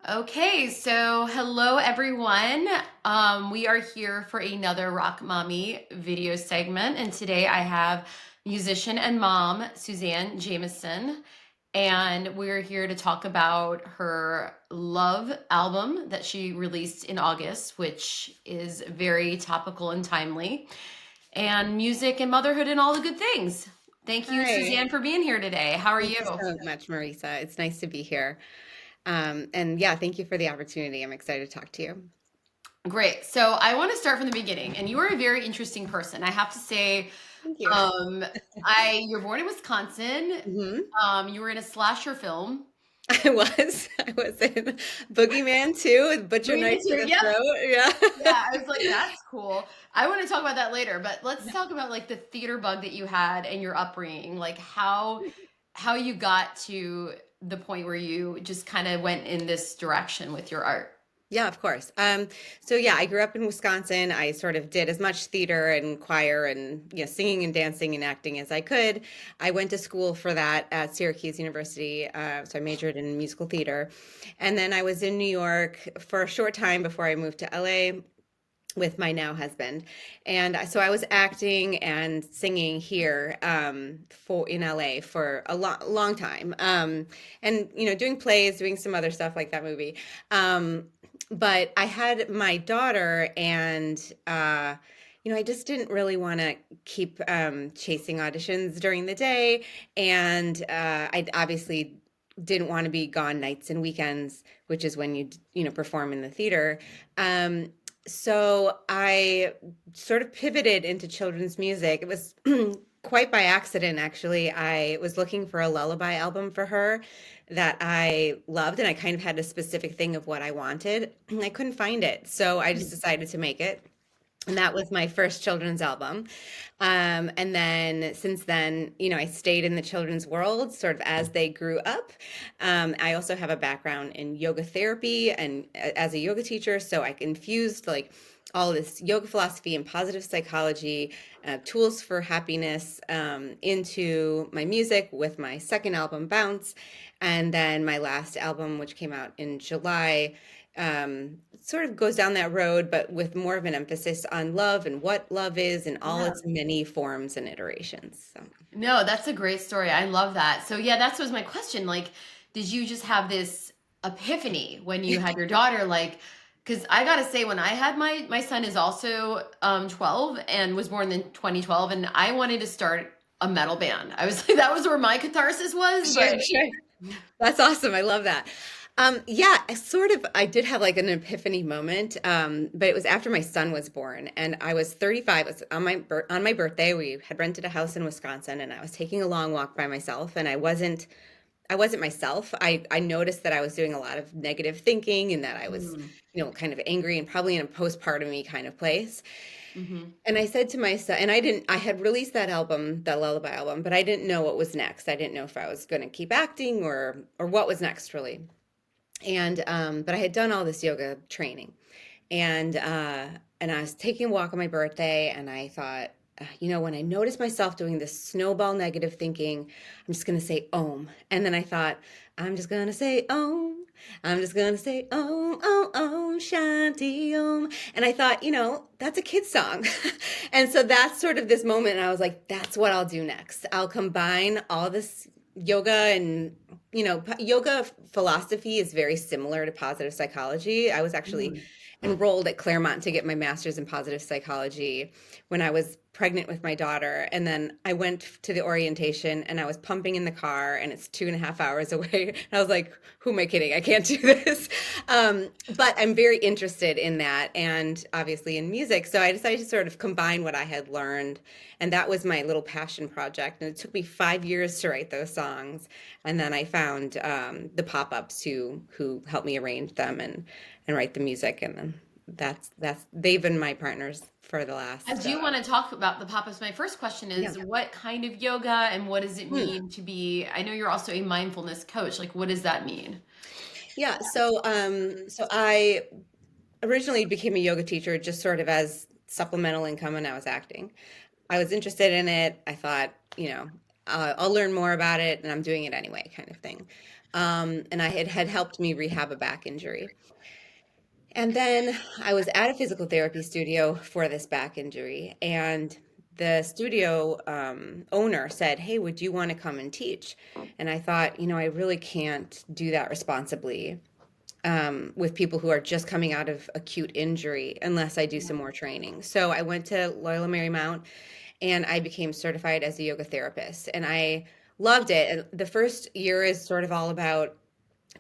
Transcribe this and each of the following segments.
Okay, so hello everyone. We are here for another Rock Mommy video segment, and today I have musician and mom Suzanne Jamieson, and we're here to talk about her Love album that she released in August, which is very topical and timely, and music and motherhood and all the good things. Thank you, Hi. Suzanne, for being here today. How are Thank you you? so much, Marisa. It's nice to be here. And yeah, thank you for the opportunity. I'm excited to talk to you. Great. So I want to start from the beginning, and you are a very interesting person. I have to say, Thank you. um, you're born in Wisconsin. hmm You were in a slasher film. I was in Boogeyman too, with Butcher Bring Knife it to here. the Yep. throat. Yeah. I Yeah. was like, that's cool. I want to talk about that later, but let's talk about like the theater bug that you had and your upbringing, like how you got to the point where you just kind of went in this direction with your art. Yeah, of course. So yeah, I grew up in Wisconsin. I sort of did as much theater and choir and singing and dancing and acting as I could. I went to school for that at Syracuse University, so I majored in musical theater, and then I was in New York for a short time before I moved to LA with my now husband. And so I was acting and singing here for in LA for a long time. And doing plays, doing some other stuff like that movie. But I had my daughter and I just didn't really want to keep chasing auditions during the day. And I obviously didn't want to be gone nights and weekends, which is when you perform in the theater. So I sort of pivoted into children's music. It was quite by accident, actually. I was looking for a lullaby album for her that I loved, and I kind of had a specific thing of what I wanted. I couldn't find it, so I just decided to make it. And that was my first children's album. And then since then, I stayed in the children's world sort of as they grew up. I also have a background in yoga therapy and as a yoga teacher, so I infused like all this yoga philosophy and positive psychology, tools for happiness into my music with my second album, Bounce. And then my last album, which came out in July, sort of goes down that road, but with more of an emphasis on love and what love is in all Yeah. its many forms and iterations. So, No, that's a great story. I love that. So yeah, that was my question. Like, did you just have this epiphany when you had your daughter? Like, because I gotta say, when I had my son is also 12 and was born in 2012, and I wanted to start a metal band. I was like, that was where my catharsis was. sure, But sure. That's awesome. I love that. Yeah, I did have like an epiphany moment, but it was after my son was born, and I was 35. It was on on my birthday. We had rented a house in Wisconsin, and I was taking a long walk by myself, and I wasn't myself. I noticed that I was doing a lot of negative thinking, and that I was, mm, kind of angry and probably in a postpartum-y kind of place. hmm And I said to myself, and I had released that album, that lullaby album, but I didn't know what was next. I didn't know if I was going to keep acting or what was next really. And but I had done all this yoga training, and I was taking a walk on my birthday, and I thought, when I noticed myself doing this snowball negative thinking, I'm just going to say Om. And then I thought, I'm just going to say Om. I'm just going to say Om, Om, Om, Shanti Om. And I thought, that's a kid's song. And so that's sort of this moment. And I was like, that's what I'll do next. I'll combine all this yoga and yoga philosophy is very similar to positive psychology. I was actually enrolled at Claremont to get my master's in positive psychology when I was pregnant with my daughter. And then I went to the orientation and I was pumping in the car and it's 2.5 hours away. And I was like, who am I kidding? I can't do this. But I'm very interested in that and obviously in music. So I decided to sort of combine what I had learned. And that was my little passion project. And it took me 5 years to write those songs. And then I found the pop-ups who helped me arrange them and write the music. And then that's they've been my partners for the I last do want to talk about the pop-ups. My first question yeah. is, what kind of yoga and what does it Hmm. mean to be? I know you're also a mindfulness coach. Like, what does that mean? Yeah, so I originally became a yoga teacher just sort of as supplemental income when I was acting. I was interested in it. I thought, I'll learn more about it and I'm doing it anyway, kind of thing. And it had helped me rehab a back injury. And then I was at a physical therapy studio for this back injury, and the studio owner said, "Hey, would you want to come and teach?" And I thought, I really can't do that responsibly with people who are just coming out of acute injury unless I do some more training. So I went to Loyola Marymount and I became certified as a yoga therapist, and I loved it. And the first year is sort of all about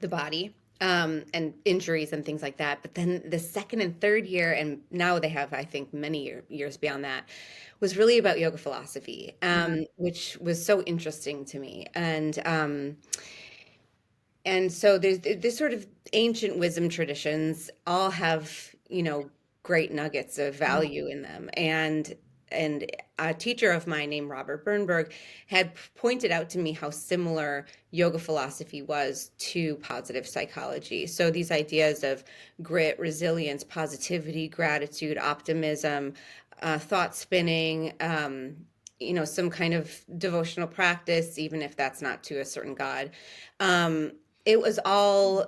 the body and injuries and things like that. But then the second and third year, and now they have, I think, many years beyond that, was really about yoga philosophy, which was so interesting to me. And so there's this sort of ancient wisdom traditions all have, great nuggets of value in them. And a teacher of mine named Robert Bernberg had pointed out to me how similar yoga philosophy was to positive psychology. So these ideas of grit, resilience, positivity, gratitude, optimism, thought spinning, some kind of devotional practice, even if that's not to a certain god. Um, it was all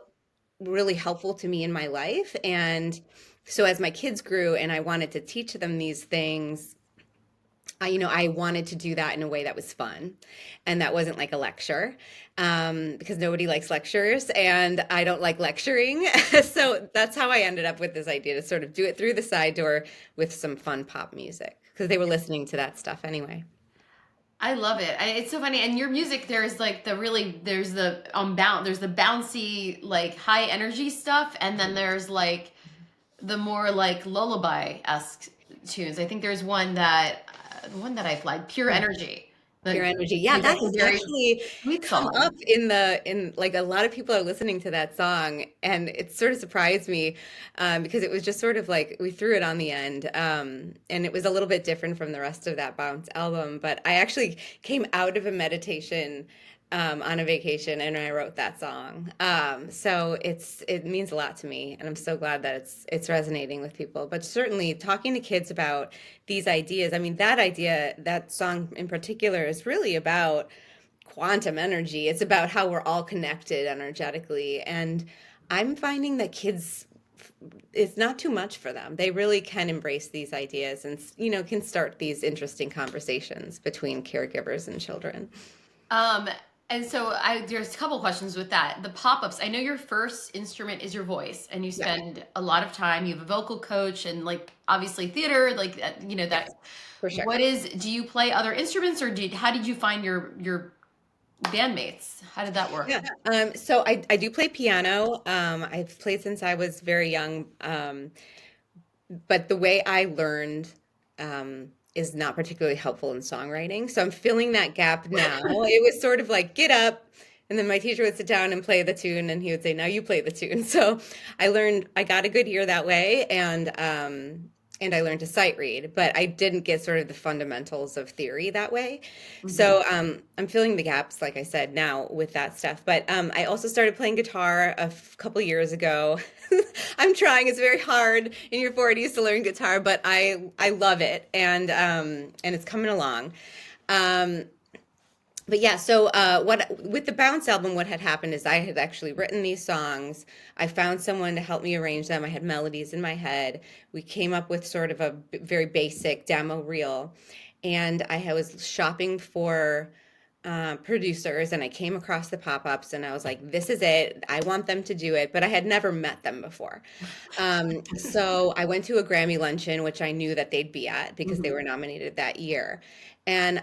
really helpful to me in my life. And so as my kids grew and I wanted to teach them these things, I wanted to do that in a way that was fun and that wasn't like a lecture, because nobody likes lectures and I don't like lecturing. So that's how I ended up with this idea to sort of do it through the side door with some fun pop music because they were listening to that stuff anyway. I love it. It's so funny. And your music, there's like there's the there's the bouncy, like high energy stuff, and then there's like the more like lullaby-esque tunes. I think there's one that I flagged, Pure Energy. Pure But energy. Yeah, like that that's a has very actually sweet come song. up in like a lot of people are listening to that song, and it sort of surprised me because it was just sort of like we threw it on the end, and it was a little bit different from the rest of that Bounce album. But I actually came out of a meditation on a vacation, and I wrote that song. So it means a lot to me, and I'm so glad that it's resonating with people. But certainly, talking to kids about these ideas. I mean, that idea, that song in particular, is really about quantum energy. It's about how we're all connected energetically, and I'm finding that kids. It's not too much for them. They really can embrace these ideas and, can start these interesting conversations between caregivers and children. Um, and so there's a couple questions with that. The pop-ups, I know your first instrument is your voice and you Yeah, spend a lot of time, you have a vocal coach and like obviously theater, like yes, that for sure. do you play other instruments or how did you find your bandmates? How did that work? Yeah. So I do play piano. I've played since I was very young. But the way I learned is not particularly helpful in songwriting. So I'm filling that gap now. It was sort of like get up, and then my teacher would sit down and play the tune, and he would say, "Now you play the tune." So I got a good ear that way, and I learned to sight read, but I didn't get sort of the fundamentals of theory that way. Mhm. So I'm filling the gaps, like I said, now with that stuff. But I also started playing guitar couple years ago. I'm trying. It's very hard in your 40s to learn guitar, but I love it, and it's coming along. Um, but yeah, so what with the Bounce album, what had happened is I had actually written these songs. I found someone to help me arrange them. I had melodies in my head. We came up with sort of a very basic demo reel, and was shopping for producers, and I came across the pop-ups, and I was like, "This is it. I want them to do it," but I had never met them before. So I went to a Grammy luncheon, which I knew that they'd be at because they Mhm. were nominated that year. And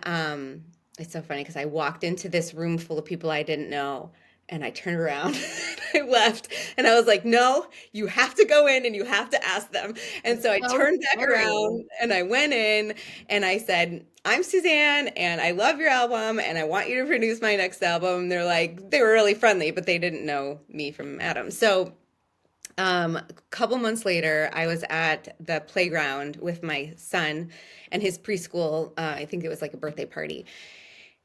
it's so funny because I walked into this room full of people I didn't know, and I turned around and I left, and I was like, "No, you have to go in and you have to ask them." And That's so I so turned back scary. around and I went in and I said, "I'm Suzanne and I love your album and I want you to produce my next album." They were really friendly, but they didn't know me from Adam. So a couple months later, I was at the playground with my son and his preschool. I think it was like a birthday party.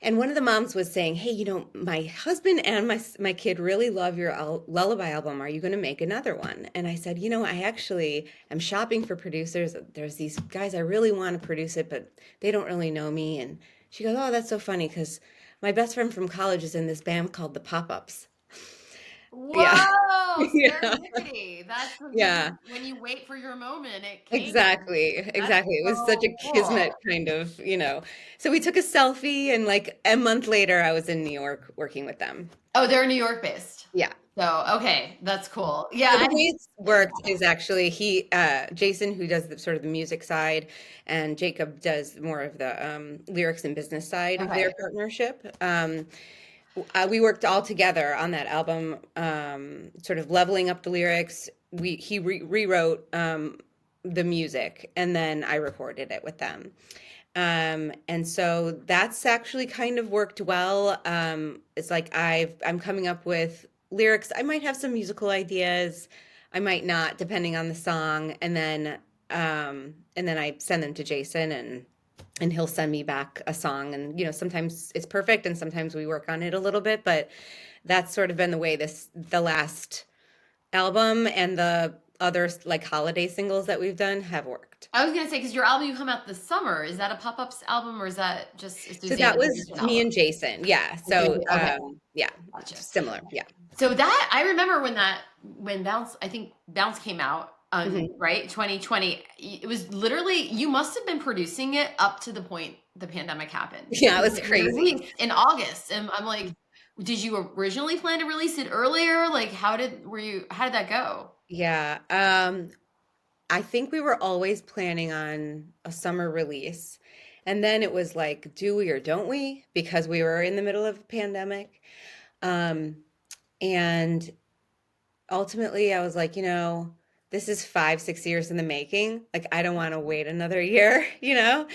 And one of the moms was saying, "Hey, my husband and my kid really love your lullaby album. Are you going to make another one?" And I said, "I actually am shopping for producers. There's these guys I really want to produce it, but they don't really know me." And she goes, "Oh, that's so funny because my best friend from college is in this band called the Pop-Ups." Yeah. Whoa, Yeah. serendipity. That's Yeah. when you wait for your moment, it came. Exactly. That's Exactly. It was such a so kismet cool. kind of. So we took a selfie and like a month later I was in New York working with them. Oh, they're New York based. Yeah. So, okay, that's cool. Yeah, So the way it's yeah. worked is actually Jason, who does the sort of the music side, and Jacob does more of the lyrics and business side of their Okay. partnership. We worked all together on that album, sort of leveling up the lyrics. He rewrote the music, and then I recorded it with them. And so that's actually kind of worked well. It's like I'm coming up with lyrics. I might have some musical ideas. I might not, depending on the song. And then I send them to Jason and he'll send me back a song. And sometimes it's perfect and sometimes we work on it a little bit, but that's sort of been the way the last album and the other like holiday singles that we've done have worked. I was gonna say, because your album you come out this summer, is that a pop-ups album or is that just a So Suzanne that was Jamieson me album? and Jason. Yeah. Okay, So yeah, gotcha. similar. Yeah. So that I remember when Bounce, I think Bounce came out, Hmm. right, 2020. It was literally you must have been producing it up to the point the pandemic happened Yeah, it because was it was crazy. released in August, and I'm like, did you originally plan to release it earlier? Like, how did that go? Yeah. I think we were always planning on a summer release. And then it was like, do we or don't we? Because we were in the middle of a pandemic. Um, and ultimately I was like, this is 5, 6 years in the making. Like, I don't want to wait another year, you know?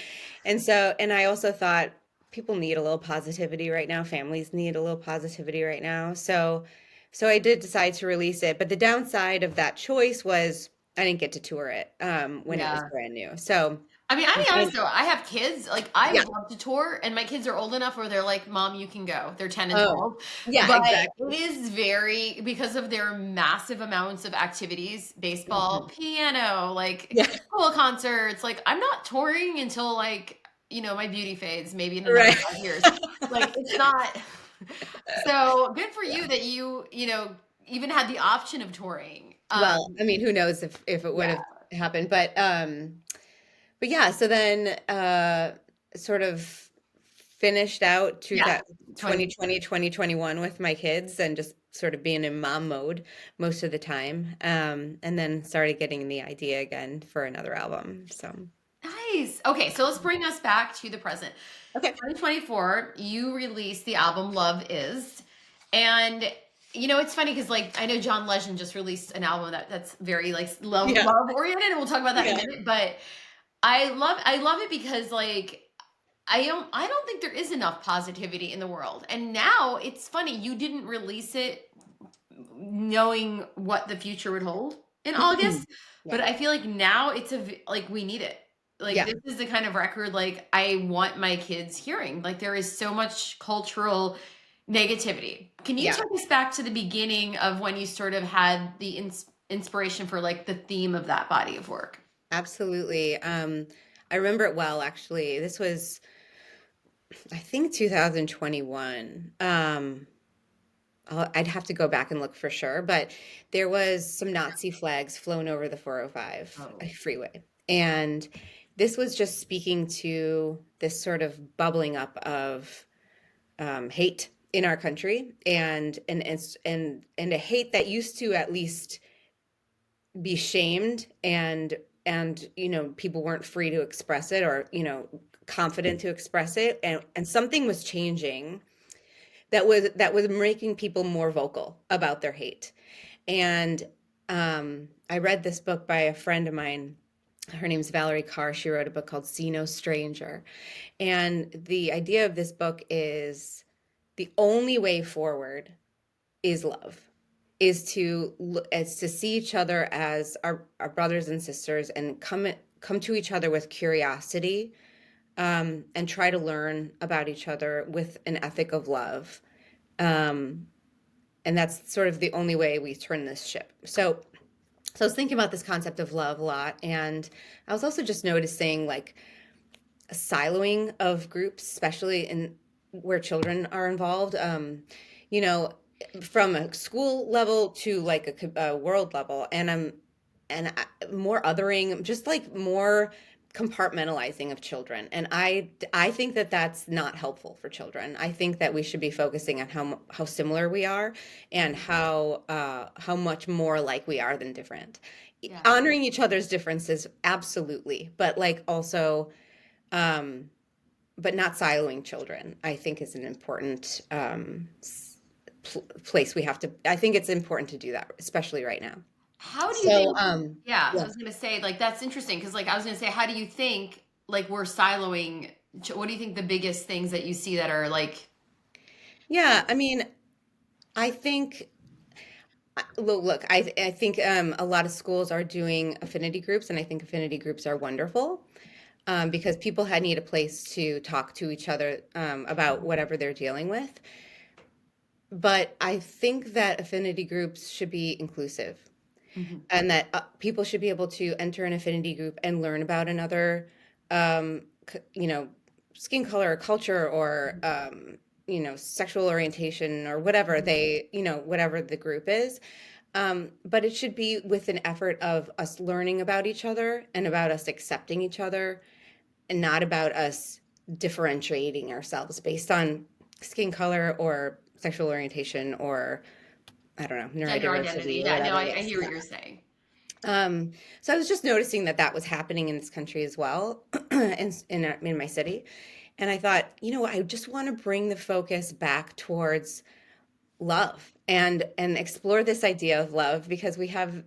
And I also thought people need a little positivity right now. Families need a little positivity right now. So I did decide to release it. But the downside of that choice was I didn't get to tour it when it was Yeah. brand new. So I mean, I'll we be kind honest of, though, I have kids. Like, I yeah. would love to tour, and my kids are old enough where they're like, "Mom, you can go." They're 10 and Oh, 12. yeah, But it exactly. is very because of their massive amounts of activities, baseball, Mhm. piano, like Yeah, school concerts. Like, I'm not touring until like, my beauty fades, maybe in another right. 5 years. Like, it's not so good for you that even had the option of touring. Well, I mean, who knows if it would Yeah, have happened, but yeah, so then sort of finished out yeah. 20 2020, 2021 with my kids and just sort of being in mom mode most of the time. And then started getting the idea again for another album. So, Nice. Okay, so let's bring us back to the present. okay. 2024, you released the album Love Is. And it's funny because like I know John Legend just released an album that's very like Yeah. love oriented, and we'll talk about that in a Yeah. minute. But I love it because like I don't think there is enough positivity in the world. And now it's funny, you didn't release it knowing what the future would hold in August, Yeah. but I feel like now like we need it. Like Yeah. this is the kind of record like I want my kids hearing. Like there is so much cultural negativity. Can you Yeah. take us back to the beginning of when you sort of had the inspiration for like the theme of that body of work? Absolutely. I remember it well, actually. This was, I think, 2021. I'd have to go back and look for sure, but there was some Nazi flags flown over the 405 Oh. freeway. And this was just speaking to this sort of bubbling up of hate in our country and a hate that used to at least be shamed and people weren't free to express it or confident to express it and something was changing that was making people more vocal about their hate. And I read this book by a friend of mine. Her name's Valerie Carr. She wrote a book called See No Stranger. And the idea of this book is the only way forward is love, is to see each other as our brothers and sisters and come to each other with curiosity, and try to learn about each other with an ethic of love. Um, and that's sort of the only way we turn this ship. So I was thinking about this concept of love a lot, and I was also just noticing like a siloing of groups, especially in where children are involved. You know, from a school level to like a world level, more othering, just like more compartmentalizing of children. And I think that that's not helpful for children. I think that we should be focusing on how similar we are and Mhm. how much more like we are than different. Yeah. Honoring each other's differences, absolutely, but like also um but not siloing children, I think is an important place we have to. I think it's important to do that, especially right now. How do you So, think? Yeah, I yeah, was gonna say like that's interesting because like I was gonna say, how do you think like we're siloing? What do you think the biggest things that you see that are like? yeah. I mean, I think look, I think a lot of schools are doing affinity groups, and I think affinity groups are wonderful because people need a place to talk to each other about whatever they're dealing with. But I think that affinity groups should be inclusive, Mhm. and that people should be able to enter an affinity group and learn about another, you know, skin color or culture or, sexual orientation or whatever whatever the group is. But it should be with an effort of us learning about each other and about us accepting each other and not about us differentiating ourselves based on skin color or sexual orientation or, I don't know, Gender identity. neurodiversity or Yeah, no, whatever it I is. hear what Yeah. you're saying. So I was just noticing that that was happening in this country as well, in my city, and I thought, I just want to bring the focus back towards love and explore this idea of love because we have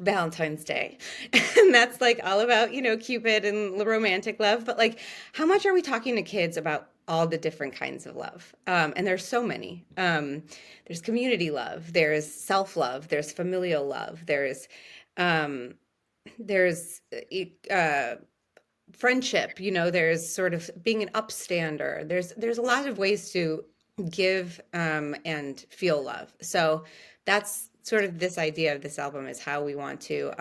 Valentine's Day, and that's like all about Cupid and romantic love. But like, how much are we talking to kids about all the different kinds of love? And there's so many. There's community love, there's self love, there's familial love, um, there's uh, friendship. There's sort of being an upstander. There's a lot of ways to give and feel love. So that's sort of this idea of this album is how we want to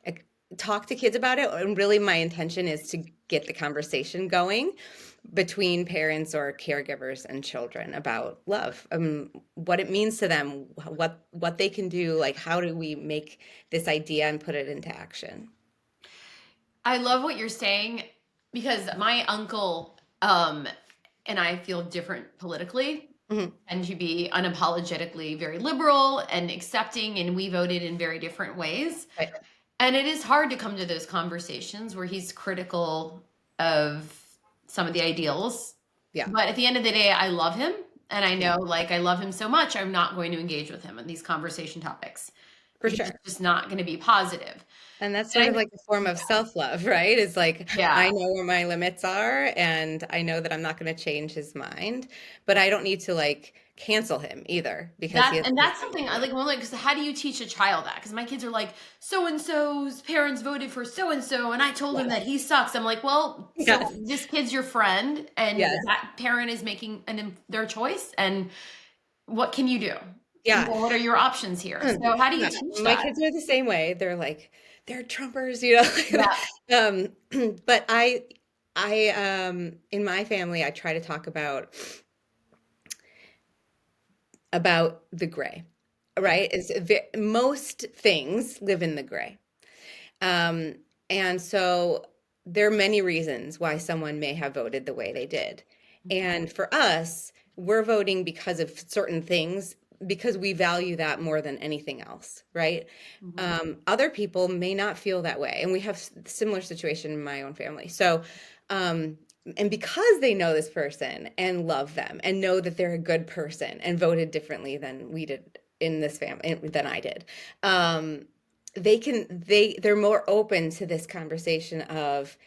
like, talk to kids about it. And really, my intention is to get the conversation going between parents or caregivers and children about love, what it means to them, what they can do, like how do we make this idea and put it into action. I love what you're saying because my uncle and I feel different politically Mhm. and to be unapologetically very liberal and accepting, and we voted in very different ways. Right. And it is hard to come to those conversations where he's critical of some of the ideals. Yeah. But at the end of the day, I love him. And I Yeah. know, like, I love him so much, I'm not going to engage with him on these conversation topics For because it's sure. just not going to be positive. And that's And sort of like a form of self-love, right? It's like yeah, I know where my limits are and I know that I'm not going to change his mind, but I don't need to like cancel him either because he has and his that's point something of I view. like. Well, like, 'cause how do you teach a child that? Because my kids are like, so and so's parents voted for so and I told him that Yes. he sucks. I'm like, well, so Yes. this kid's your friend, and Yes. that parent is making their choice, and what can you do? Yeah. What are your options here? Mm. So how do you Yeah. teach My that? kids are the same way. They're like, they're Trumpers, Yeah. but in my family, I try to talk about the gray, right? Most things live in the gray. Um, and so there are many reasons why someone may have voted the way they did. And for us, we're voting because of certain things, because we value that more than anything else, right? Mhm. Other people may not feel that way. And we have similar situation in my own family. So, um, and because they know this person and love them and know that they're a good person and voted differently than we did in this family than I did, um, they're more open to this conversation of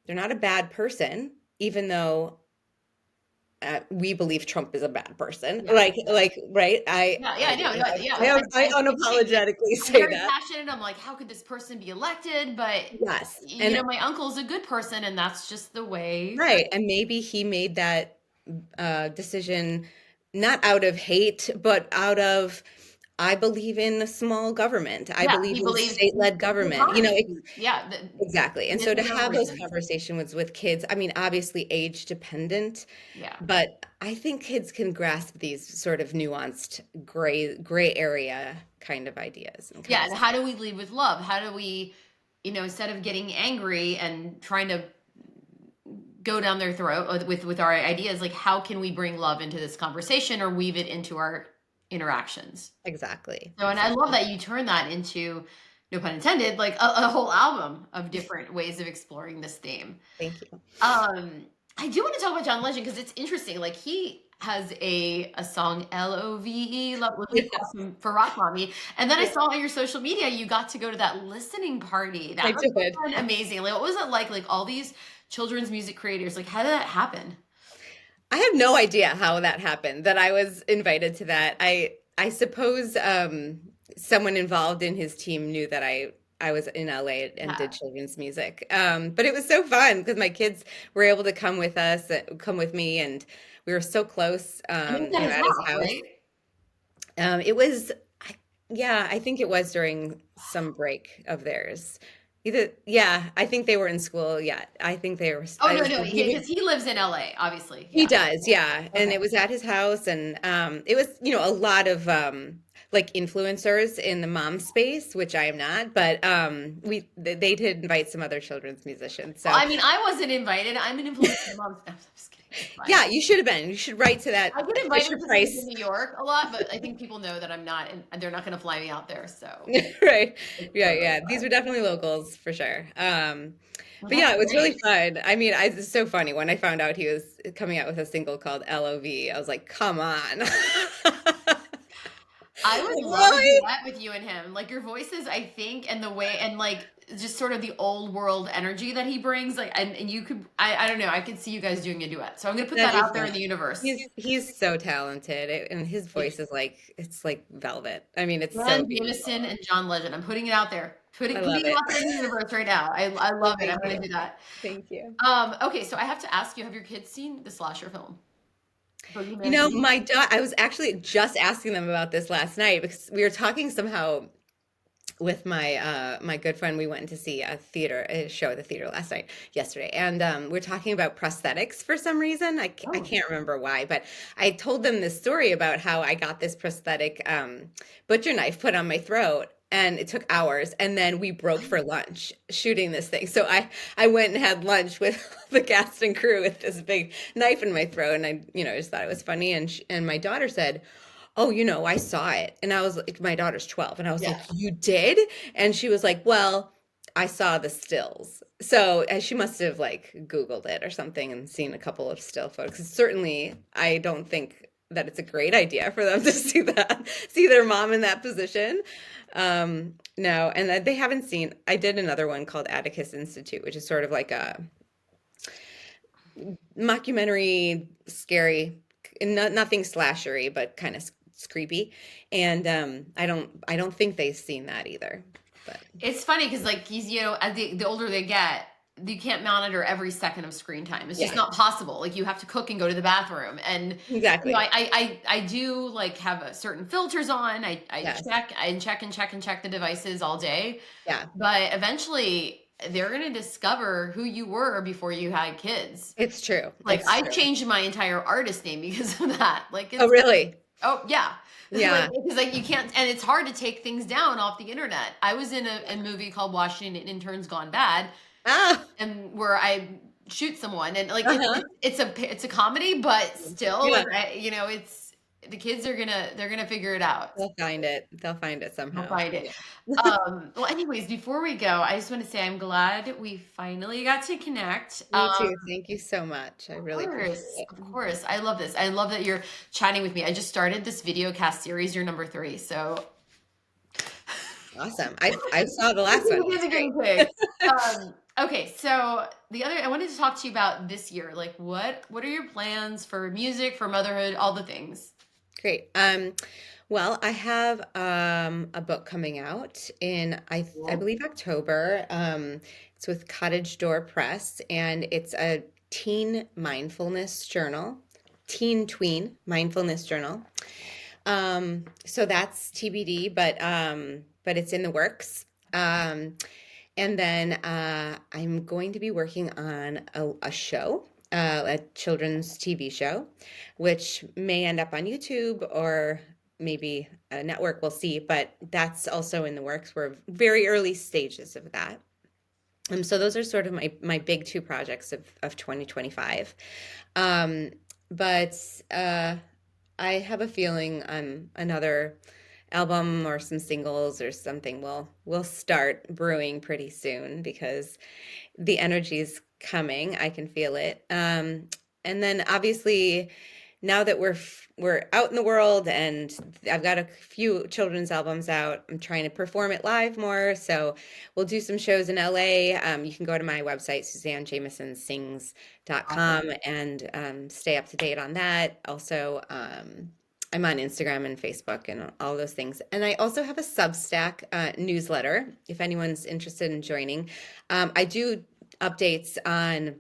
they're not a bad person, even though we believe Trump is a bad person. Yeah. Like, right? Yeah, I, yeah, no, no, yeah. I It's like unapologetically I'm say very that. passionate. I'm like, how could this person be elected? But Yes, and my uncle's a good person, and that's just the way. right, and maybe he made that decision not out of hate, but out of I believe in small government. I Yeah, believe he in believes state-led the government. autonomy. Yeah, Exactly. And it so to is no have those reason. conversations with kids, I mean, obviously age dependent, Yeah. but I think kids can grasp these sort of nuanced gray area kind of ideas and Yeah, and concepts. how do we lead with love? How do we, instead of getting angry and trying to go down their throat with our ideas, like how can we bring love into this conversation or weave it into our interactions? Exactly. So, and I love Exactly. that you turn that into, no pun intended, like a whole album of different ways of exploring this theme. Thank you. I do want to talk about John Legend because it's interesting. Like he has a song Love, love, which is Yeah. awesome for Rock Mommy. And then I Yeah, saw on your social media you got to go to that listening party. I That must did. have been amazing. Like what was it like? Like all these children's music creators. Like how did that happen? I have no idea how that happened, that I was invited to that. I suppose someone involved in his team knew that I was in LA and did Yeah. children's music. But it was so fun because my kids were able to come with us, come with me, and we were so close, And it was at his at his house, house. right? It was, yeah, I think it was during some break of theirs. Either, yeah, I think they were in school. Yeah, I think they were. Oh I no, was. no, We would. because he lives in LA, obviously. He Yeah. does, yeah. And Okay. it was at his house, and it was, a lot of like influencers in the mom space, which I am not, but they did invite some other children's musicians. Well, So I mean, I wasn't invited. I'm an influencer. Mom's. I'm just kidding. It's fine. yeah, you should have been. You should write to I that get invited Fisher to things in Price. New York a lot, but I think people know that I'm not, and they're not going to fly me out there. So Right. it's Yeah, totally yeah. These fine. were definitely locals for sure. Well, But that's yeah, it was really great. fun. I mean, it's so funny when I found out he was coming out with a single called LOV. I was like, come on. I would love a Really? duet with you and him. Like your voices, I think, and the way, and like just sort of the old world energy that he brings. Like, and you could, I don't know, I could see you guys doing a duet. So I'm going to put That'd that be out there fun. in the universe. He's so talented, and his voice is like it's like velvet. I mean, it's so Suzanne Jamieson beautiful. and John Legend. I'm putting it out there. I Putting love it it. out there in the universe right now. I Well, love it. I'm thank going you. to do that. Thank you. Okay, so I have to ask you, have your kids seen the slasher film? You Boogeyman know, Eve? my daughter, I was actually just asking them about this last night because we were talking somehow with my good friend. We went to see a show at the theater yesterday, and we're talking about prosthetics for some reason. I Oh. can't remember why, but I told them this story about how I got this prosthetic butcher knife put on my throat. And it took hours, and then we broke for lunch shooting this thing. So I went and had lunch with the cast and crew with this big knife in my throat, and I just thought it was funny. And my daughter said, "Oh, I saw it." And I was like, my daughter's 12. And I was like, Yeah. "You did?" And she was like, "Well, I saw the stills." So she must have like Googled it or something and seen a couple of still photos. 'Cause certainly, I don't think that it's a great idea for them to see their mom in that position. No, and they haven't seen. I did another one called Atticus Institute, which is sort of like a mockumentary, scary, nothing slashery, but kind of creepy. And I don't think they've seen that either. But It's funny because like he's, as the older they get, you can't monitor every second of screen time. It's just yeah, not possible. Like you have to cook and go to the bathroom. And exactly. I do like have certain filters on. I Yes, check and check and check and check the devices all day. yeah, But eventually they're gonna discover who you were before you had kids. it's true. Like It's I've true. changed my entire artist name because of that. Like Oh, it's really? Oh yeah. Like Yeah. because like you can't, and it's hard to take things down off the internet. I was in a movie called Washington Interns Gone Bad, Ah, and where I shoot someone, and like uh-huh. it's a comedy, but still Yeah. like it's the kids are they're gonna figure it out. They'll find it. They'll find it I'll somehow. find it. Yeah. Well, anyways, before we go, I just want to say I'm glad we finally got to connect. Me too. Thank you so much. I Of really appreciate course, it. of course. I love this. I love that you're chatting with me. I just started this video cast series. You're number 3, so Awesome. I saw the last one. It he's was a guinea pig. great. Okay, so I wanted to talk to you about this year. Like, what are your plans for music, for motherhood, all the things? Great. Well, I have a book coming out in I Cool. believe October. It's with Cottage Door Press, and it's a teen mindfulness journal, teen tween mindfulness journal. So that's TBD, but it's in the works. And then I'm going to be working on a show, a children's TV show, which may end up on YouTube or maybe a network. We'll see. But that's also in the works. We're very early stages of that. So those are sort of my big two projects of 2025. Um, but I have a feeling another album or some singles or something will start brewing pretty soon because the energy's coming. I can feel it. And then obviously now that we're out in the world and I've got a few children's albums out, I'm trying to perform it live more. So we'll do some shows in LA. You can go to my website, SuzanneJamiesonSings.com, Awesome. and stay up to date on that. Also, I'm on Instagram and Facebook and all those things. And I also have a Substack newsletter if anyone's interested in joining. I do updates on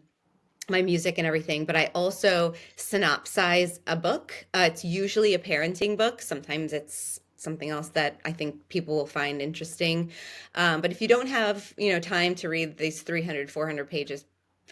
my music and everything, but I also synopsize a book. It's usually a parenting book. Sometimes it's something else that I think people will find interesting. But if you don't have, time to read these 300, 400 pages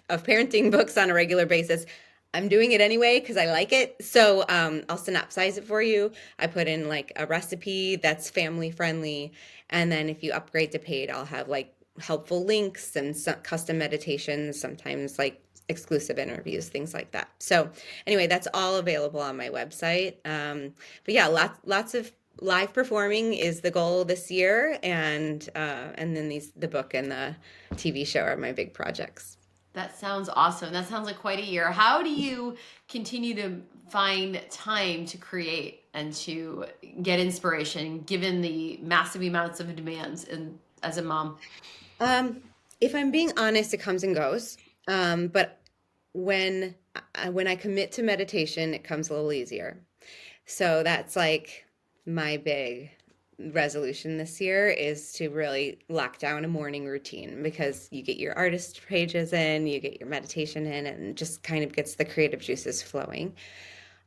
of parenting books on a regular basis, I'm doing it anyway because I like it. So I'll synopsize it for you. I put in like a recipe that's family friendly. And then if you upgrade to paid, I'll have like helpful links and some custom meditations, sometimes like exclusive interviews, things like that. So anyway, that's all available on my website. But yeah, lots of live performing is the goal this year, and then the book and the TV show are my big projects. That sounds awesome. That sounds like quite a year. How do you continue to find time to create and to get inspiration given the massive amounts of demands and as a mom? Um, if I'm being honest, it comes and goes. But when when I commit to meditation, it comes a little easier. So that's like my big resolution this year is to really lock down a morning routine because you get your artist pages in, you get your meditation in, and it just kind of gets the creative juices flowing.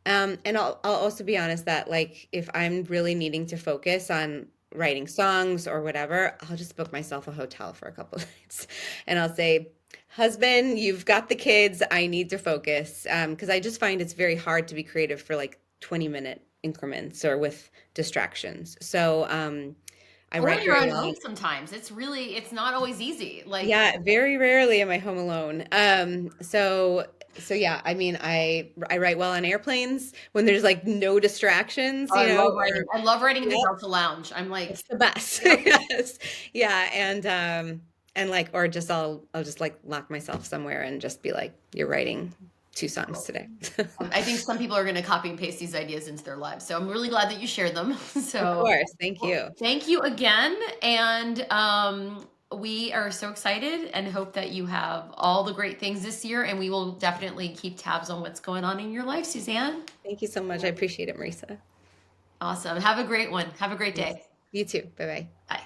And I'll also be honest that like if I'm really needing to focus on writing songs or whatever, I'll just book myself a hotel for a couple of nights, and I'll say, "Husband, you've got the kids. I need to focus." Because I just find it's very hard to be creative for like 20-minute increments or with distractions. So I Or write in your very own well. home sometimes. It's not always easy. Like, Yeah, very rarely am I home alone. So yeah, I mean, I write well on airplanes when there's like no distractions, oh, I love writing. or I love writing in the yep, Delta Lounge. I'm like, it's the best. yep. Yes. Yeah, and like or just I'll just like lock myself somewhere and just be like, you're writing two songs today. I think some people are going to copy and paste these ideas into their lives. So I'm really glad that you shared them. Of So, course. Thank well, you. thank you again. And we are so excited and hope that you have all the great things this year. And we will definitely keep tabs on what's going on in your life, Suzanne. Thank you so much. I appreciate it, Marisa. Awesome. Have a great one. Have a great Yes. day. You too. Bye-bye. Bye.